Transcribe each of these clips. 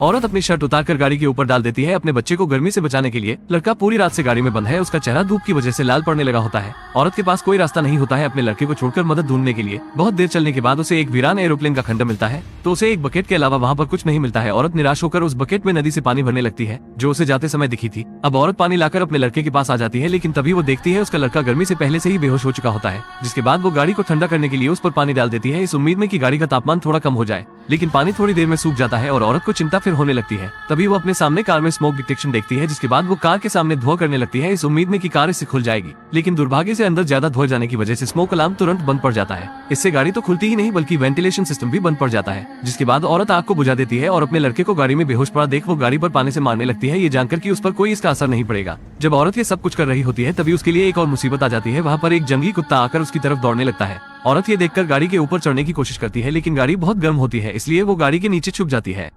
औरत अपनी शर्ट उतारकर गाड़ी के ऊपर डाल देती है अपने बच्चे को गर्मी से बचाने के लिए। लड़का पूरी रात से गाड़ी में बंद है, उसका चेहरा धूप की वजह से लाल पड़ने लगा होता है। औरत के पास कोई रास्ता नहीं होता है अपने लड़के को छोड़कर मदद ढूंढने के लिए। बहुत देर चलने के बाद उसे एक वीरान एरोप्लेन का खंडर मिलता है, तो उसे एक बकेट के अलावा वहाँ पर कुछ नहीं मिलता है। औरत निराश होकर उस बकेट में नदी से पानी भरने लगती है जो उसे जाते समय दिखी थी। अब औरत पानी लाकर अपने लड़के के पास आ जाती है, लेकिन तभी वो देखती है उसका लड़का गर्मी से पहले से ही बेहोश हो चुका होता है। जिसके बाद वो गाड़ी को ठंडा करने के लिए उस पर पानी डाल देती है, इस उम्मीद में कि गाड़ी का तापमान थोड़ा कम हो जाए। लेकिन पानी थोड़ी देर में सूख जाता है और औरत को चिंता फिर होने लगती है। तभी वो अपने सामने कार में स्मोक डिटेक्शन देखती है, जिसके बाद वो कार के सामने धुआं करने लगती है, इस उम्मीद में कि कार इससे खुल जाएगी। लेकिन दुर्भाग्य से अंदर ज्यादा धुआं जाने की वजह से स्मोक अलार्म तुरंत बंद पड़ जाता है। इससे गाड़ी तो खुलती ही नहीं बल्कि वेंटिलेशन सिस्टम भी बंद पड़ जाता है। जिसके बाद औरत आग को बुझा देती है और अपने लड़के को गाड़ी में बेहोश पड़ा देख वो गाड़ी पर पानी से मारने लगती है, ये जानकर कि उस पर कोई इसका असर नहीं पड़ेगा। जब औरत ये सब कुछ कर रही होती है तभी उसके लिए एक और मुसीबत आ जाती है। वहाँ पर एक जंगली कुत्ता आकर उसकी तरफ दौड़ने लगता है। औरत ये देखकर गाड़ी के ऊपर चढ़ने की कोशिश करती है, लेकिन गाड़ी बहुत गर्म होती है, इसलिए वो गाड़ी के नीचे छुप जाती है।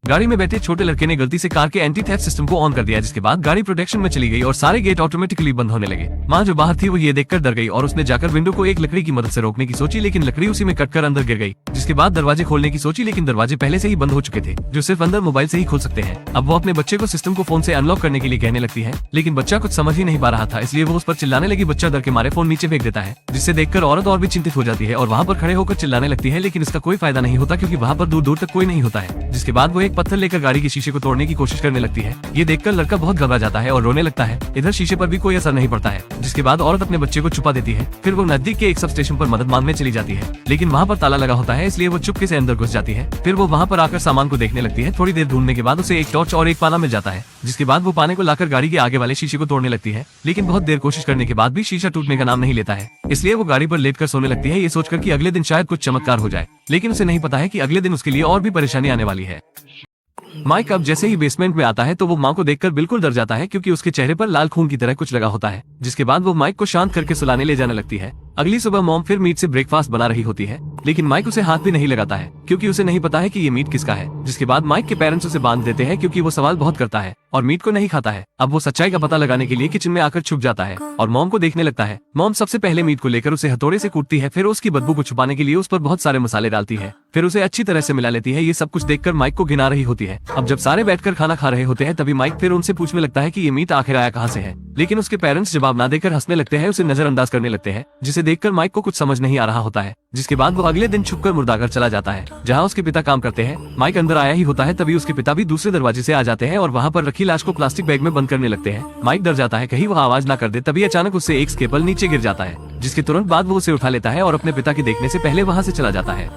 गाड़ी में बैठे छोटे लड़के ने गलती से कार के एंटी थेफ्ट सिस्टम को ऑन कर दिया, जिसके बाद गाड़ी प्रोटेक्शन में चली गई और सारे गेट ऑटोमेटिकली बंद होने लगे। माँ जो बाहर थी वो ये देखकर डर गई और उसने जाकर विंडो को एक लकड़ी की मदद से रोकने की सोची, लेकिन लकड़ी उसी में कटकर अंदर गिर गई। जिसके बाद दरवाजे खोलने की सोची, लेकिन दरवाजे पहले से ही बंद हो चुके थे जो सिर्फ अंदर मोबाइल से ही खोल सकते हैं। अब वो अपने बच्चे को सिस्टम को फोन से अनलॉक करने के लिए कहने लगती है, लेकिन बच्चा कुछ समझ ही नहीं पा रहा था, इसलिए वो उस पर चिल्लाने लगी। बच्चा डर के मारे फोन नीचे फेंक देता है, जिससे देखकर औरत और भी चिंतित हो जाती है और वहाँ पर खड़े होकर चिल्लाने लगती है, लेकिन इसका कोई फायदा नहीं होता क्योंकि वहाँ पर दूर दूर तक कोई नहीं होता है। जिसके बाद वो एक पत्थर लेकर गाड़ी के शीशे को तोड़ने की कोशिश करने लगती है। ये देखकर लड़का बहुत घबरा जाता है और रोने लगता है। इधर शीशे पर भी कोई असर नहीं पड़ता है। जिसके बाद औरत अपने बच्चे को छुपा देती है। फिर वो नजदीक के एक सब स्टेशन पर मदद मांगने चली जाती है, लेकिन वहाँ पर ताला लगा होता है, इसलिए वो चुपके से अंदर घुस जाती है। फिर वो वहाँ पर आकर सामान को देखने लगती है। थोड़ी देर ढूंढने के बाद उसे एक टॉर्च और एक पाना मिल जाता है, जिसके बाद वो पाने को लाकर गाड़ी के आगे वाले शीशे को तोड़ने लगती है। लेकिन बहुत देर कोशिश करने के बाद भी शीशा टूटने का नाम नहीं लेता है, इसलिए वो गाड़ी पर लेटकर सोने लगती है, ये सोचकर कि अगले दिन शायद कुछ चमत्कार हो जाए। लेकिन उसे नहीं पता है कि अगले दिन उसके लिए और भी परेशानी आने वाली है। माइक अब जैसे ही बेसमेंट में आता है तो वो माँ को देखकर बिल्कुल डर जाता है, क्योंकि उसके चेहरे पर लाल खून की तरह कुछ लगा होता है। जिसके बाद वो माइक को शांत करके सुलाने ले जाने लगती है। अगली सुबह मॉम फिर मीट से ब्रेकफास्ट बना रही होती है, लेकिन माइक उसे हाथ भी नहीं लगाता है क्योंकि उसे नहीं पता है कि ये मीट किसका है। जिसके बाद माइक के पेरेंट्स उसे बांध देते हैं क्योंकि वो सवाल बहुत करता है और मीट को नहीं खाता है। अब वो सच्चाई का पता लगाने के लिए किचन में आकर छुप जाता है और मॉम को देखने लगता है। मॉम सबसे पहले मीट को लेकर उसे हथौड़े से कूटती है, फिर उसकी बदबू को छुपाने के लिए उस पर बहुत सारे मसाले डालती है, फिर उसे अच्छी तरह से मिला लेती है। ये सब कुछ देखकर माइक को घिना रही होती है। अब जब सारे बैठकर खाना खा रहे होते हैं तभी माइक फिर उनसे पूछने लगता है कि ये मीट आखिर आया कहाँ से है, लेकिन उसके पेरेंट्स जवाब ना देकर हंसने लगते हैं, उसे नजरअंदाज करने लगते हैं, जिसे देखकर माइक को कुछ समझ नहीं आ रहा होता है। जिसके बाद वो अगले दिन छुपकर मुर्दाघर चला जाता है जहाँ उसके पिता काम करते हैं। माइक अंदर आया ही होता है तभी उसके पिता भी दूसरे दरवाजे से आ जाते हैं और वहाँ पर रखी लाश को प्लास्टिक बैग में बंद करने लगते हैं। माइक डर जाता है कहीं वो आवाज ना कर दे, तभी अचानक उससे एक स्केपल नीचे गिर जाता है, जिसके तुरंत बाद वो उसे उठा लेता है और अपने पिता के देखने से पहले वहाँ से चला जाता है।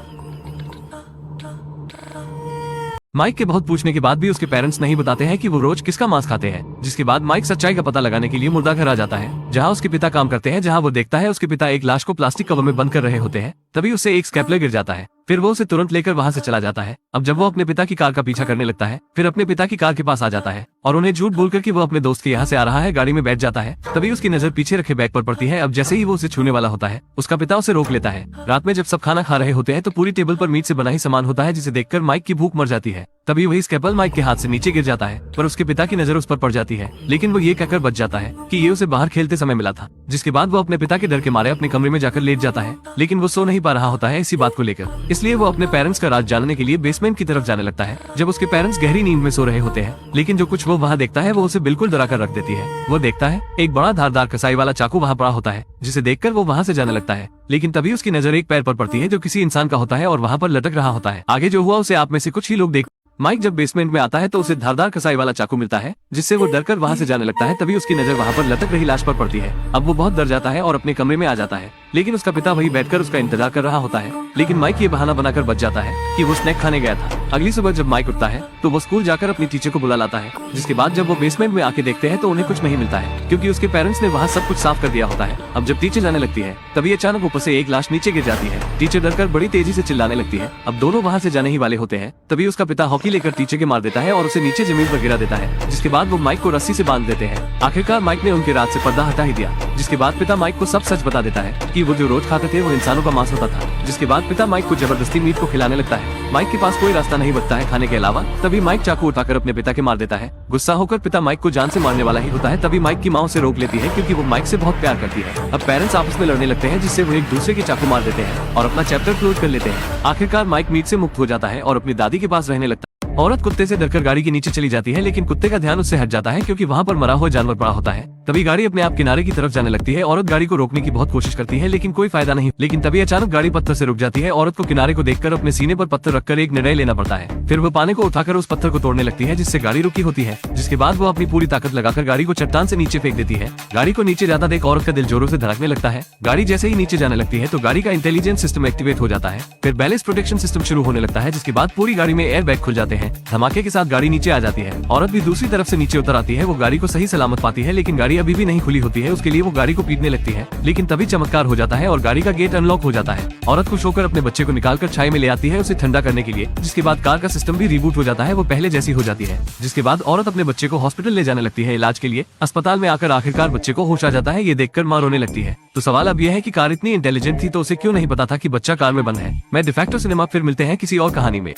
माइक के बहुत पूछने के बाद भी उसके पेरेंट्स नहीं बताते हैं कि वो रोज किसका मांस खाते हैं। जिसके बाद माइक सच्चाई का पता लगाने के लिए मुर्दाघर आ जाता है जहां उसके पिता काम करते हैं, जहां वो देखता है उसके पिता एक लाश को प्लास्टिक कवर में बंद कर रहे होते हैं। तभी उससे एक स्केपलर गिर जाता है, फिर वो उसे तुरंत लेकर वहां से चला जाता है। अब जब वो अपने पिता की कार का पीछा करने लगता है, फिर अपने पिता की कार के पास आ जाता है और उन्हें झूठ बोलकर कि वो अपने दोस्त के यहाँ से आ रहा है गाड़ी में बैठ जाता है। तभी उसकी नजर पीछे रखे बैग पर पड़ती है। अब जैसे ही वो उसे छूने वाला होता है उसका पिता उसे रोक लेता है। रात में जब सब खाना खा रहे होते हैं तो पूरी टेबल पर मीट से बना ही सामान होता है, जिसे देखकर माइक की भूख मर जाती है। तभी वही स्केपल माइक के हाथ से नीचे गिर जाता है, पर उसके पिता की नजर उस पर पड़ जाती है, लेकिन वो ये कहकर बच जाता है कि ये उसे बाहर खेलते समय मिला था। जिसके बाद वो अपने पिता के डर के मारे अपने कमरे में जाकर लेट जाता है, लेकिन वो सो नहीं पा रहा होता है इसी बात को लेकर, इसलिए वो अपने पेरेंट्स का राज जानने के लिए बेसमेंट की तरफ जाने लगता है। जब उसके पेरेंट्स गहरी नींद में सो रहे होते हैं, लेकिन जो कुछ वो वहाँ देखता है वो उसे बिल्कुल डरा कर रख देती है। वो देखता है एक बड़ा धारदार कसाई वाला चाकू वहाँ पड़ा होता है, जिसे देखकर वो वहाँ से जाने लगता है, लेकिन तभी उसकी नजर एक पैर पर पड़ती है जो किसी इंसान का होता है और वहाँ पर लटक रहा होता है। आगे जो हुआ उसे आप में से कुछ ही लोग देख। माइक जब बेसमेंट में आता है तो उसे धारदार कसाई वाला चाकू मिलता है, जिससे वो डरकर वहाँ से जाने लगता है। तभी उसकी नजर वहाँ पर लटक रही लाश पर पड़ती है। अब वो बहुत डर जाता है और अपने कमरे में आ जाता है, लेकिन उसका पिता वही बैठकर उसका इंतजार कर रहा होता है। लेकिन माइक ये बहाना बनाकर बच जाता है कि वो स्नैक खाने गया था। अगली सुबह जब माइक उठता है तो वो स्कूल जाकर अपनी टीचर को बुला लाता है। जिसके बाद जब वो बेसमेंट में आके देखते हैं तो उन्हें कुछ नहीं मिलता है, क्योंकि उसके पेरेंट्स ने वहाँ सब कुछ साफ कर दिया होता है। अब जब टीचर जाने लगती है तभी अचानक ऊपर से एक लाश नीचे गिर जाती है। टीचर डरकर बड़ी तेजी से चिल्लाने लगती है। अब दोनों वहाँ से जाने ही वाले होते हैं, तभी उसका पिता हॉकी लेकर टीचर के मार देता है और उसे नीचे जमीन पर गिरा देता है। जिसके बाद वो माइक को रस्सी से बांध देते हैं। आखिरकार माइक ने उनके राज से पर्दा हटा ही दिया। जिसके बाद पिता माइक को सब सच बता देता है कि वो जो रोज खाते थे वो इंसानों का मांस होता था। जिसके बाद पिता माइक को जबरदस्ती मीट को खिलाने लगता है। माइक के पास कोई रास्ता नहीं बचता है खाने के अलावा। तभी माइक चाकू उठाकर अपने पिता के मार देता है। गुस्सा होकर पिता माइक को जान से मारने वाला ही होता है। तभी माइक की माँ उसे रोक लेती है, क्योंकि वो माइक से बहुत प्यार करती है। अब पेरेंट्स आपस में लड़ने लगते हैं, जिससे वो एक दूसरे के चाकू मार देते हैं और अपना चैप्टर क्लोज कर लेते हैं। आखिरकार माइक मीट से मुक्त हो जाता है और अपनी दादी के पास रहने लगता है। औरत कुत्ते से डरकर गाड़ी के नीचे चली जाती है, लेकिन कुत्ते का ध्यान उससे हट जाता है क्योंकि वहाँ पर मरा हुआ जानवर पड़ा होता है। तभी गाड़ी अपने आप किनारे की तरफ जाने लगती है। औरत गाड़ी को रोकने की बहुत कोशिश करती है, लेकिन कोई फायदा नहीं। लेकिन तभी अचानक गाड़ी पत्थर से रुक जाती है। औरत को किनारे को देखकर अपने सीने पर पत्थर रखकर एक निर्णय लेना पड़ता है। फिर वो पाने को उठाकर उस पत्थर को तोड़ने लगती है, जिससे गाड़ी रुकी होती है। जिसके बाद वो अपनी पूरी ताकत लगाकर गाड़ी को चट्टान से नीचे फेंक देती है। गाड़ी को नीचे जाता देख औरत का दिल जोरों से धड़कने लगता है। गाड़ी जैसे ही नीचे जाने लगती है तो गाड़ी का इंटेलिजेंस सिस्टम एक्टिवेट हो जाता है। फिर बैलेंस प्रोटेक्शन सिस्टम शुरू होने लगता है, जिसके बाद पूरी गाड़ी में एयर बैग खुल जाते हैं। धमाके के साथ गाड़ी नीचे आ जाती है। औरत भी दूसरी तरफ से नीचे उतर आती है। वो गाड़ी को सही सलामत पाती है, लेकिन गाड़ी अभी भी नहीं खुली होती है। उसके लिए वो गाड़ी को पीटने लगती है, लेकिन तभी चमत्कार हो जाता है और गाड़ी का गेट अनलॉक हो जाता है। औरत खुश होकर अपने बच्चे को निकालकर छाई में ले आती है, उसे ठंडा करने के लिए। जिसके बाद कार का सिस्टम भी रिबूट हो जाता है, वो पहले जैसी हो जाती है। जिसके बाद औरत अपने बच्चे को हॉस्पिटल ले जाने लगती है इलाज के लिए। अस्पताल में आकर आखिरकार बच्चे को होश आ जाता है। ये देखकर मां रोने लगती है। तो सवाल अब यह है कि कार इतनी इंटेलिजेंट थी तो उसे क्यों नहीं पता था कि बच्चा कार में बंद है। मैं डिफेक्टो सिनेमा, फिर मिलते हैं किसी और कहानी में।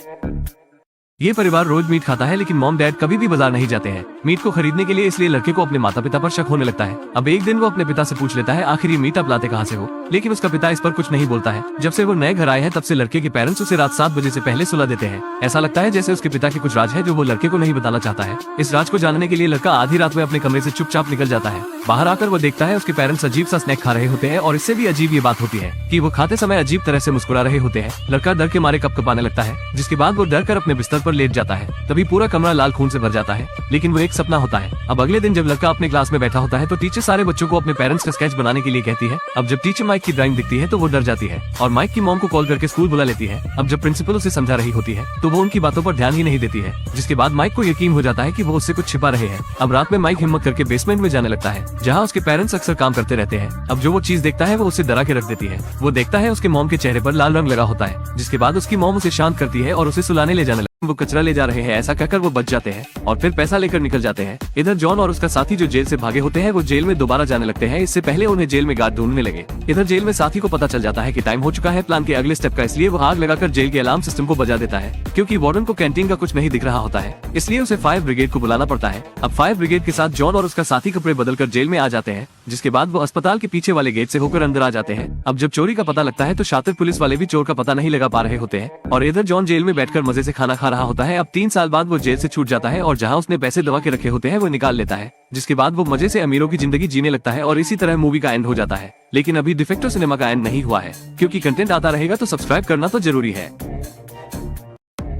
ये परिवार रोज मीट खाता है, लेकिन मॉम डैड कभी भी बाजार नहीं जाते हैं मीट को खरीदने के लिए। इसलिए लड़के को अपने माता पिता पर शक होने लगता है। अब एक दिन वो अपने पिता से पूछ लेता है, आखिर ये मीट आप लाते कहाँ से हो। लेकिन उसका पिता इस पर कुछ नहीं बोलता है। जब से वो नए घर आए हैं तब से लड़के के पेरेंट्स उसे रात 7 बजे से पहले सुला देते हैं। ऐसा लगता है जैसे उसके पिता के कुछ राज है जो वो लड़के को नहीं बताना चाहता है। इस राज को जानने के लिए लड़का आधी रात में अपने कमरे से चुपचाप निकल जाता है। बाहर आकर वो देखता है उसके पेरेंट्स अजीब सा स्नैक खा रहे होते हैं, और इससे भी अजीब ये बात होती है कि वो खाते समय अजीब तरह से मुस्कुरा रहे होते हैं। लड़का डर के मारे कपकपाने लगता है, जिसके बाद वो डर कर अपने बिस्तर पर लेट जाता है। तभी पूरा कमरा लाल खून से भर जाता है, लेकिन वो एक सपना होता है। अब अगले दिन जब लड़का अपने क्लास में बैठा होता है तो टीचर सारे बच्चों को अपने पेरेंट्स का स्केच बनाने के लिए कहती है। अब जब टीचर माइक की ड्राइंग दिखती है तो वो डर जाती है और माइक की मॉम को कॉल करके स्कूल बुला लेती है। अब जब प्रिंसिपल उसे समझा रही होती है तो वो उनकी बातों पर ध्यान ही नहीं देती है। जिसके बाद माइक को यकीन हो जाता है कि वो उससे कुछ छिपा रहे हैं। अब रात में माइक हिम्मत करके बेसमेंट में जाने लगता है, जहाँ उसके पेरेंट्स अक्सर काम करते रहते हैं। अब जो वो चीज देखता है वो उसे डरा के रख देती है। वो देखता है उसके मॉम के चेहरे पर लाल रंग लगा होता है। जिसके बाद उसकी मॉम उसे शांत करती है और उसे सुलाने ले जाने वो कचरा ले जा रहे हैं ऐसा कहकर वो बच जाते हैं और फिर पैसा लेकर निकल जाते हैं। इधर जॉन और उसका साथी जो जेल से भागे होते हैं वो जेल में दोबारा जाने लगते हैं। इससे पहले उन्हें जेल में गार्ड ढूंढने लगे। इधर जेल में साथी को पता चल जाता है कि टाइम हो चुका है प्लान के अगले स्टेप का। इसलिए वो आग लगाकर जेल के अलार्म सिस्टम को बजा देता है, क्योंकि वार्डन को कैंटीन का कुछ नहीं दिख रहा होता है। इसलिए उसे फायर ब्रिगेड को बुलाना पड़ता है। अब फायर ब्रिगेड के साथ जॉन और उसका साथी कपड़े बदलकर जेल में आ जाते हैं। जिसके बाद वो अस्पताल के पीछे वाले गेट से होकर अंदर आ जाते हैं। अब जब चोरी का पता लगता है तो शातिर पुलिस वाले भी चोर का पता नहीं लगा पा रहे होते हैं, और इधर जॉन जेल में बैठकर मजे से खाना खा रहा होता है। अब 3 साल बाद वो जेल से छूट जाता है और जहां उसने पैसे दबा के रखे होते हैं वो निकाल लेता है। जिसके बाद वो मजे से अमीरों की जिंदगी जीने लगता है और इसी तरह मूवी का एंड हो जाता है। लेकिन अभी डिफेक्टो सिनेमा का एंड नहीं हुआ है, क्योंकि कंटेंट आता रहेगा तो सब्सक्राइब करना तो जरूरी है।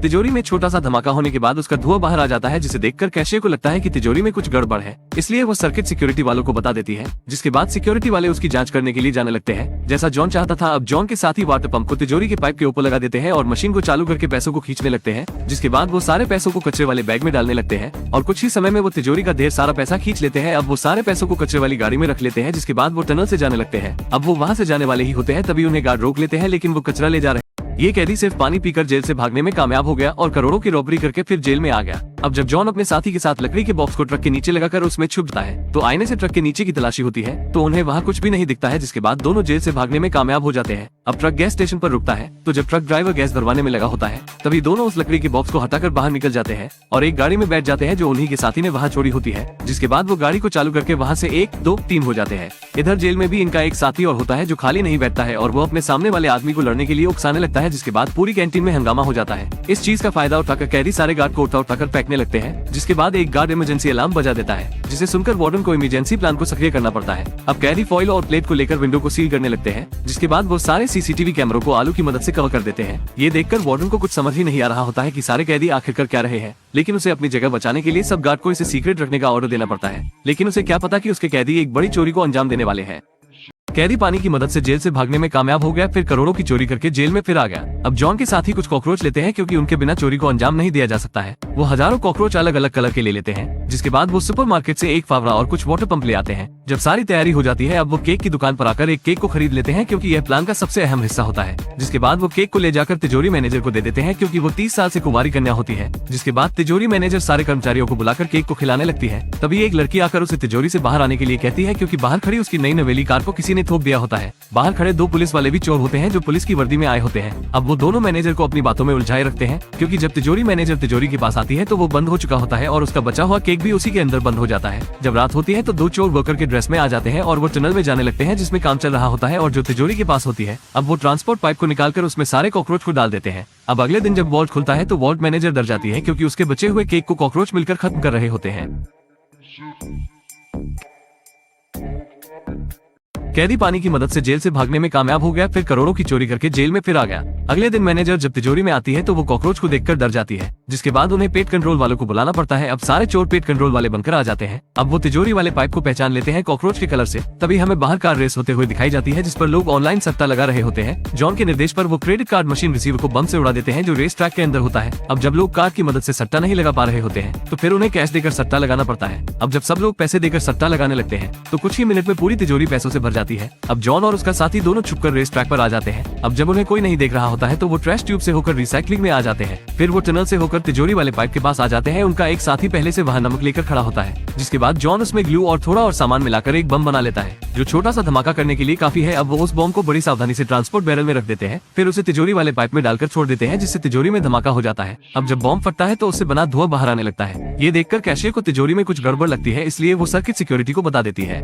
तिजोरी में छोटा सा धमाका होने के बाद उसका धुआं बाहर आ जाता है, जिसे देखकर कैशियर को लगता है कि तिजोरी में कुछ गड़बड़ है। इसलिए वो सर्किट सिक्योरिटी वालों को बता देती है। जिसके बाद सिक्योरिटी वाले उसकी जांच करने के लिए जाने लगते हैं, जैसा जॉन चाहता था। अब जॉन के साथ ही वाटर पंप को तिजोरी के पाइप के ऊपर लगा देते हैं और मशीन को चालू करके पैसों को खींचने लगते हैं। जिसके बाद वो सारे पैसों को कचरे वाले बैग में डालने लगते हैं और कुछ ही समय में वो तिजोरी का ढेर सारा पैसा खींच लेते हैं। अब वो सारे पैसों को कचरे वाली गाड़ी में रख लेते हैं। जिसके बाद वो टनल से जाने लगते हैं। अब वो वहाँ से जाने वाले ही होते हैं, तभी उन्हें गार्ड रोक लेते हैं, लेकिन वो कचरा ले जा रहे हैं। ये कैदी सिर्फ पानी पीकर जेल से भागने में कामयाब हो गया और करोड़ों की रॉबरी करके फिर जेल में आ गया। अब जब जॉन अपने साथी के साथ लकड़ी के बॉक्स को ट्रक के नीचे लगाकर उसमें छुपता है तो आईने से ट्रक के नीचे की तलाशी होती है तो उन्हें वहाँ कुछ भी नहीं दिखता है। जिसके बाद दोनों जेल से भागने में कामयाब हो जाते हैं। अब ट्रक गैस स्टेशन पर रुकता है तो जब ट्रक ड्राइवर गैस भरवाने में लगा होता है तभी दोनों उस लकड़ी के बॉक्स को हटाकर बाहर निकल जाते हैं और एक गाड़ी में बैठ जाते हैं जो उन्हीं के साथी ने वहाँ छोड़ी होती है। जिसके बाद वो गाड़ी को चालू करके वहाँ से 1, 2, 3 हो जाते हैं। इधर जेल में भी इनका एक साथी और होता है जो खाली नहीं बैठता है और वो अपने सामने वाले आदमी को लड़ने के लिए उकसाने लगता है। जिसके बाद पूरी कैंटीन में हंगामा हो जाता है। इस चीज का फायदा उठाकर कैदी सारे गार्ड को उठाकर फेंकने लगते हैं। जिसके बाद एक गार्ड इमरजेंसी अलार्म बजा देता है, जिसे सुनकर वार्डन को इमरजेंसी प्लान को सक्रिय करना पड़ता है। अब कैदी फॉइल और प्लेट को लेकर विंडो को सील करने लगते हैं। जिसके बाद वो सारे सीसीटीवी कैमरों को आलू की मदद से कवर कर देते हैं। ये देखकर वार्डन को कुछ समझ ही नहीं आ रहा होता है कि सारे कैदी आखिर कर क्या रहे हैं, लेकिन उसे अपनी जगह बचाने के लिए सब गार्ड को इसे सीक्रेट रखने का ऑर्डर देना पड़ता है। लेकिन उसे क्या पता कि उसके कैदी एक बड़ी चोरी को अंजाम देने वाले हैं। कैदी पानी की मदद से जेल से भागने में कामयाब हो गया, फिर करोड़ों की चोरी करके जेल में फिर आ गया। अब जॉन के साथ ही कुछ कॉकरोच लेते हैं, क्योंकि उनके बिना चोरी को अंजाम नहीं दिया जा सकता है। वो हजारों कॉकरोच अलग अलग कलर के ले लेते हैं। जिसके बाद वो सुपरमार्केट से एक फावड़ा और कुछ वाटर पंप ले आते हैं। जब सारी तैयारी हो जाती है अब वो केक की दुकान पर आकर एक केक को खरीद लेते हैं, क्योंकि यह प्लान का सबसे अहम हिस्सा होता है। जिसके बाद वो केक को ले जाकर तिजोरी मैनेजर को दे देते हैं, क्योंकि वो 30 साल से कुंवारी कन्या होती है। जिसके बाद तिजोरी मैनेजर सारे कर्मचारियों को बुलाकर केक को खिलाने लगती है। तभी एक लड़की आकर उसे तिजोरी से बाहर आने के लिए कहती है, क्योंकि बाहर खड़ी उसकी नई नवेली कार को किसी ने ठोक दिया होता है। बाहर खड़े 2 पुलिस वाले भी चोर होते हैं जो पुलिस की वर्दी में आए होते हैं। अब वो दोनों मैनेजर को अपनी बातों में उलझाए रखते हैं, क्योंकि जब तिजोरी मैनेजर तिजोरी के पास आती है तो वो बंद हो चुका होता है और उसका बचा हुआ केक भी उसी के अंदर बंद हो जाता है। जब रात होती है तो दो चोर वर्कर के ड्रेस में आ जाते हैं और वो टनल में जाने लगते हैं जिसमें काम चल रहा होता है और जो तिजोरी के पास होती है। अब वो ट्रांसपोर्ट पाइप को निकालकर उसमें सारे कॉकरोच को डाल देते हैं। अब अगले दिन जब वॉल्ट खुलता है तो वॉल्ट मैनेजर डर जाती है क्योंकि उसके बचे हुए केक को कॉकरोच मिलकर खत्म कर रहे होते हैं। कैदी पानी की मदद से जेल से भागने में कामयाब हो गया, फिर करोड़ों की चोरी करके जेल में फिर आ गया। अगले दिन मैनेजर जब तिजोरी में आती है तो वो कॉकरोच को देखकर डर जाती है, जिसके बाद उन्हें पेट कंट्रोल वालों को बुलाना पड़ता है। अब सारे चोर पेट कंट्रोल वाले बनकर आ जाते हैं। अब वो तिजोरी वाले पाइप को पहचान लेते हैं कॉकरोच के कलर से। तभी हमें बाहर कार रेस होते हुए दिखाई जाती है जिस पर लोग ऑनलाइन सट्टा लगा रहे होते हैं। जॉन के निर्देश पर वो क्रेडिट कार्ड मशीन रिसीवर को बम से उड़ा देते हैं जो रेस ट्रैक के अंदर होता है। अब जब लोग कार की मदद से सट्टा नहीं लगा पा रहे होते हैं तो फिर उन्हें कैश देकर सट्टा लगाना पड़ता है। अब जब सब लोग पैसे देकर सट्टा लगाने लगते हैं तो कुछ ही मिनट में पूरी तिजोरी पैसों से भर जाती है। अब जॉन और उसका साथी दोनों छुपकर रेस ट्रैक पर आ जाते हैं। अब जब उन्हें कोई नहीं देख रहा होता है तो वो ट्रैश ट्यूब से होकर रिसाइकलिंग में आ जाते हैं। फिर वो टनल से होकर तिजोरी वाले पाइप के पास आ जाते हैं। उनका एक साथी पहले से वहाँ नमक लेकर खड़ा होता है, जिसके बाद जॉन उसमें ग्लू और थोड़ा और सामान मिलाकर एक बम बना लेता है जो छोटा सा धमाका करने के लिए काफी है। अब वो उस बम को बड़ी सावधानी से ट्रांसपोर्ट बैरल में रख देते हैं, फिर उसे तिजोरी वाले पाइप में डालकर छोड़ देते हैं जिससे तिजोरी में धमाका हो जाता है। अब जब बम फटता है तो उससे बना धुआं बाहर आने लगता है। ये देखकर कैशियर को तिजोरी में कुछ गड़बड़ लगती है, इसलिए वो सर्किट सिक्योरिटी को बता देती है।